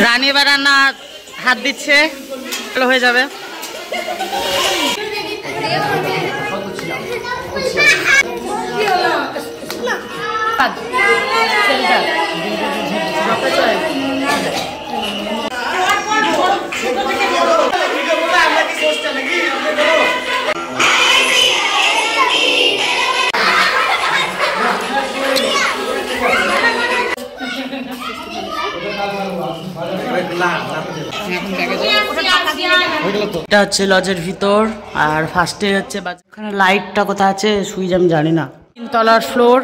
রানী এবার রান্না হাত দিচ্ছে, ভালো হয়ে যাবে। এটা হচ্ছে লজের ভিতর, আর ফার্স্টে হচ্ছে ওখানে লাইটটা কোথায় আছে সুইচ আমি জানি না। 3 তলার ফ্লোর।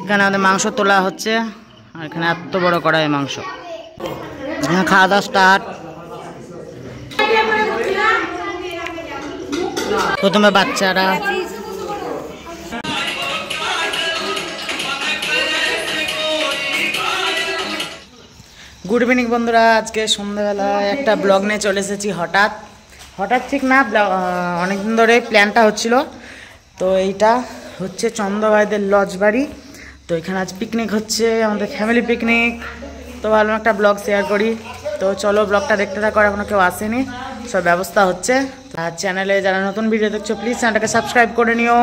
এখানে আমাদের মাংস তোলা হচ্ছে, আর এখানে এত বড় কড়াই মাংস। এখানে খাওয়া দাওয়া স্টার্ট। প্রথমে বাচ্চারা, গুড ইভিনিং বন্ধুরা। আজকে সন্ধ্যাবেলায় একটা ব্লগ নিয়ে চলে এসেছি। হঠাৎ ঠিক না, অনেকদিন ধরে প্ল্যানটা হচ্ছিল। তো এইটা হচ্ছে চন্দ্রভাইদের লজ বাড়ি। তো এখানে আজ পিকনিক হচ্ছে, আমাদের ফ্যামিলি পিকনিক। তো ভাবলাম একটা ব্লগ শেয়ার করি। তো চলো ব্লগটা দেখতে থাকো। এখনো কেউ আসেনি, সব ব্যবস্থা হচ্ছে। আর চ্যানেলে যারা নতুন ভিডিও দেখছো প্লিজ চ্যানেলটাকে সাবস্ক্রাইব করে নিও।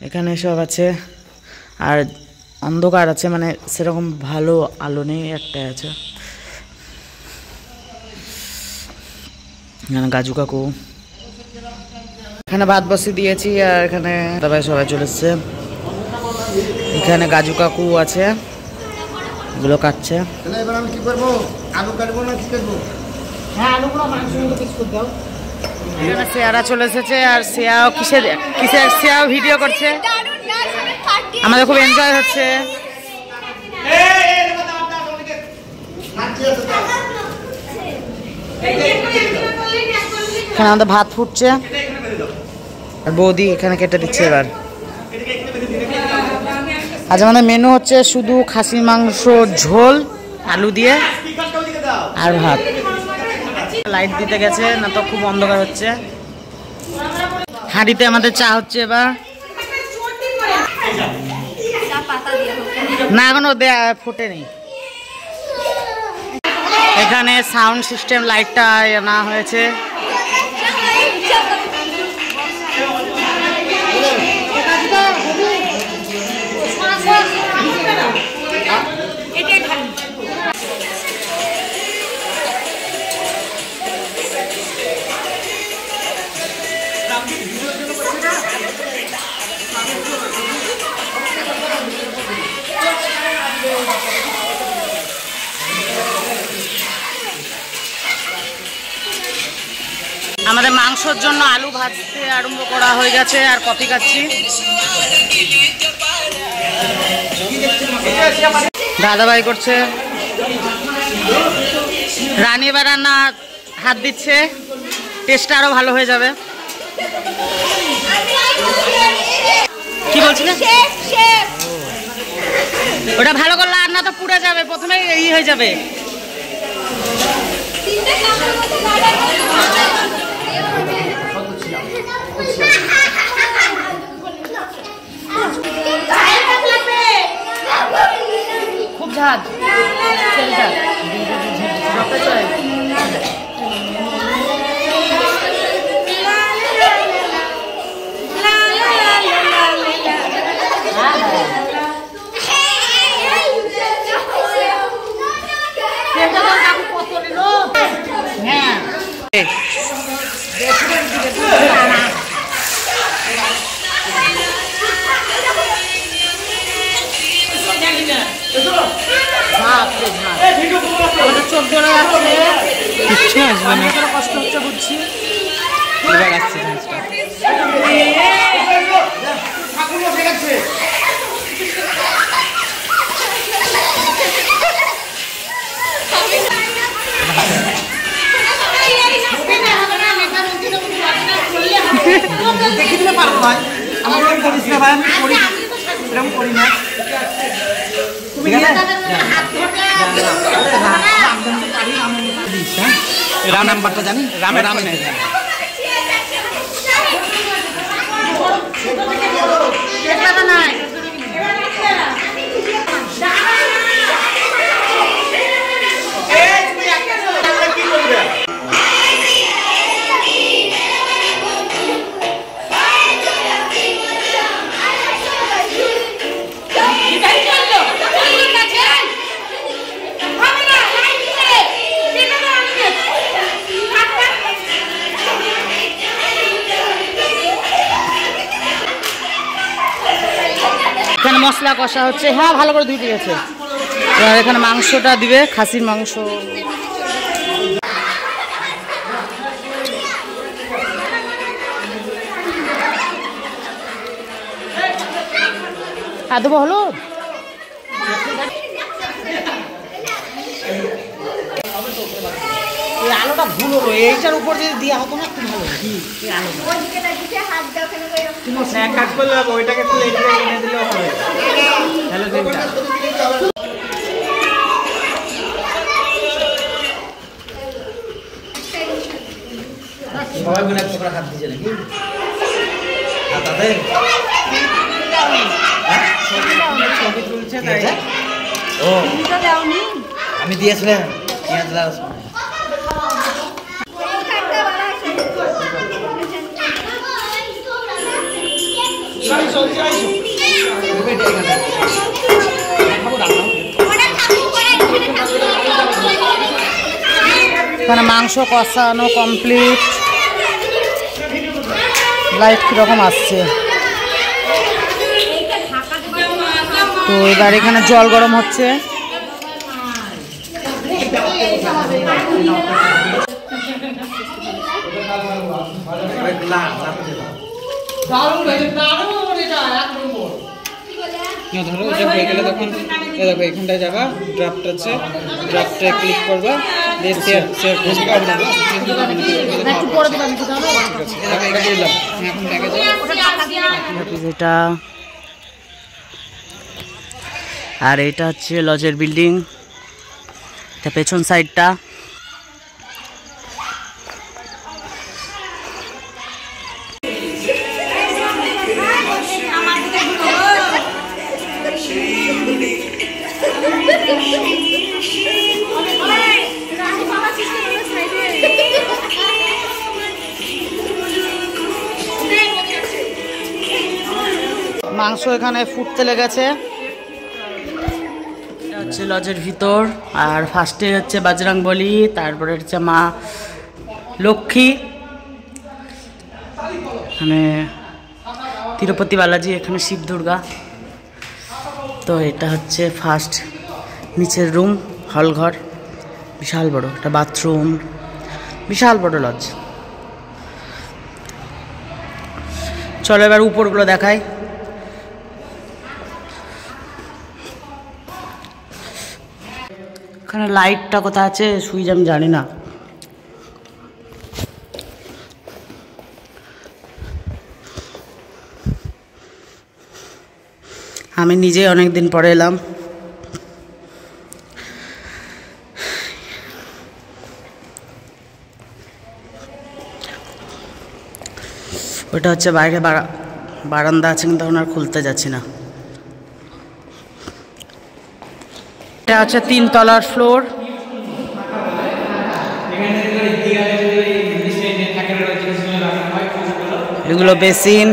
এখানে সব আছে, আর অন্ধকার আছে, মানে সেরকম ভালো আলো নেই, একটাই আছে। এখানে গাজু কাকু, এখানে ভাত বসিয়ে দিয়েছি, আর এখানে দাদাভাই সবাই চলে এসছে। এখানে গাজু কাকু আছে, এগুলো কাটছে। এবার আমি কি করবো? আলু কাটবো না কি করবো? হ্যাঁ, আলুগুলো মাংসের মধ্যে পিস করে দাও। এখানে শেয়ারা চলে এসেছে, আর শেয়াও কিসের শেয়াও ভিডিও করছে। আমাদের খুব এনজয় হচ্ছে। এখানে আমাদের ভাত ফুটছে, আর বৌদি এখানে কেটে দিচ্ছে। এবার আজ আমাদের মেনু হচ্ছে শুধু খাসি মাংস ঝোল আলু দিয়ে আর ভাত। লাইট দিতে গেছে না তো খুব অন্ধকার হচ্ছে। হাঁড়িতে আমাদের চা হচ্ছে এবার। না এখনো ফোটে নেই। এখানে সাউন্ড সিস্টেম লাইটটা আনা হয়েছে। আমাদের মাংসর জন্য আলু ভাজতে আরম্ভ করা হয়ে গেছে, আর কফি খাচ্ছি। দাদাভাই করছে, রানী এবার রান্না হাত দিচ্ছে, টেস্টটা আরো ভালো হয়ে যাবে। কি বলছিলে? ওটা ভালো করলে আর না তো পুড়ে যাবে, প্রথমে ই হয়ে যাবে। খুব ঝাঁজ চোখ ধরে যাচ্ছে, কিচ্ছু আসবে না, কষ্ট হচ্ছে বুঝছি। এবার আসছে দেখে দিলে পারবো ভাই, আমার করিস না ভাই, আমি করি এরকম করি না। ঠিক আছে রাম নাম্বারটা জানি রামের এখানে মশলা কষা হচ্ছে, হ্যাঁ ভালো করে ধুয়ে গেছে। এবার এখানে মাংসটা দিবে, খাসির মাংস। দেবো হলুদ, এই আলোটা ভুল হলো, এইটার উপর যদি দেওয়া হতো না খুব ভালো। এক কাজ করলে হবে, ওইটাকে একটু এনে দিলেও হবে। হ্যালো সবাই মিলে এক প্রকার হাত দিয়েছে নাকি হাতাতে ছবি তুলছে তাই। ও আমি দিয়েছিলাম এখানে মাংস কষানো কমপ্লিট। লাইট কিরকম আসছে, তো এবার এখানে জল গরম হচ্ছে। ধরো এটা হয়ে গেলে তখন দেখো এখানটায় যাবা, ড্রাফট আছে, ড্রাফটে ক্লিক করবা, দিয়ে শেয়ার শেয়ার করবে আপনারা। এটা আর এটা হচ্ছে লজের বিল্ডিং, এটা পেছন সাইডটা। মাংস এখানে ফুটতে লেগেছে। এটা হচ্ছে লজের ভিতর, আর ফার্স্টে হচ্ছে বজরংবলী, তারপরে হচ্ছে মা লক্ষ্মী, এখানে তিরুপতি বালাজি, এখানে শিব দুর্গা। তো এটা হচ্ছে ফার্স্ট নিচের রুম, হলঘর, বিশাল বড় একটা বাথরুম, বিশাল বড় লজ। চলো এবার উপরগুলো দেখাই। এখানে লাইটটা কোথায় আছে সুইচ আমি জানি না। আমি নিজে অনেক দিন পরে এলাম। ওটা হচ্ছে বাইরে বারান্দা আছে, কিন্তু এখন আর খুলতে যাচ্ছি না। এটা হচ্ছে 3 তলার ফ্লোর। এগুলো বেসিন।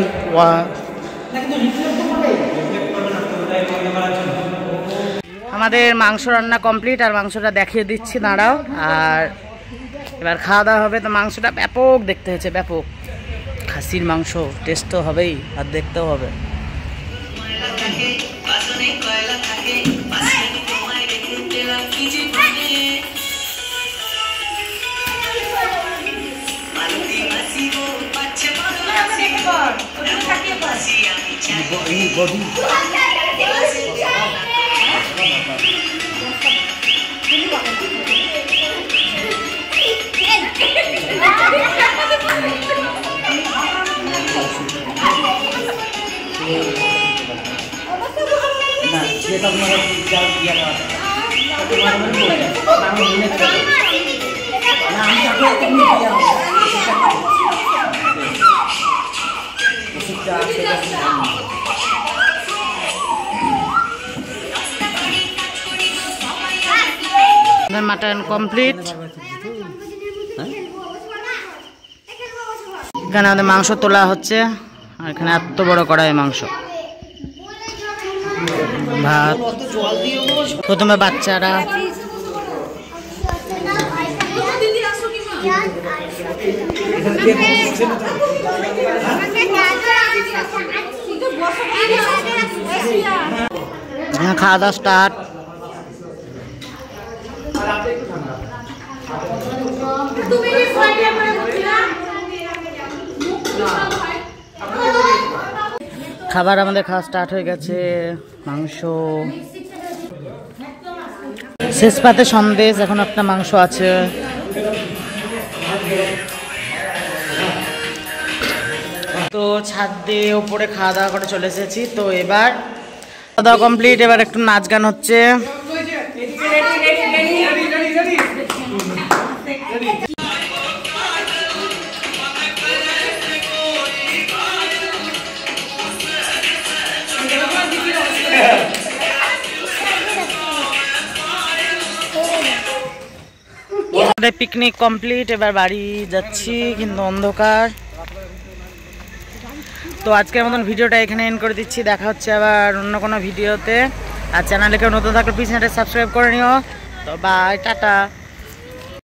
আমাদের মাংস রান্না কমপ্লিট, আর মাংসটা দেখিয়ে দিচ্ছি, দাঁড়াও। আর এবার খাওয়া দাওয়া হবে। তো মাংসটা ব্যাপক দেখতে হয়েছে, ব্যাপক। খাসির মাংস টেস্ট তো হবেই, আর দেখতেও হবে। না মাটন কমপ্লিট। এখানে আমাদের মাংস তোলা হচ্ছে, আর এখানে এত বড় কড়াই মাংস, ভাত। প্রথমে বাচ্চারা, খাওয়া দাওয়া স্টার্ট। খাবার আমাদের খাওয়া স্টার্ট হয়ে গেছে। মাংস, শেষ পাতে সন্দেশ, এখন একটা মাংস আছে। তো ছাদ দিয়ে ওপরে খাওয়া দাওয়া করে চলে এসেছি। তো এবার খাওয়া দাওয়া কমপ্লিট, এবার একটু নাচ গান হচ্ছে। পিকনিক কমপ্লিট, এবার বাড়ি যাচ্ছি, কিন্তু অন্ধকার। তো আজকের মতন ভিডিওটা এখানে এন্ড করে দিচ্ছি। দেখা হচ্ছে আবার অন্য কোনো ভিডিওতে। আর চ্যানেলে কেউ নতুন থাকলে প্লিজ চ্যানেলটা সাবস্ক্রাইব করে নিও। তো বাই, টাটা।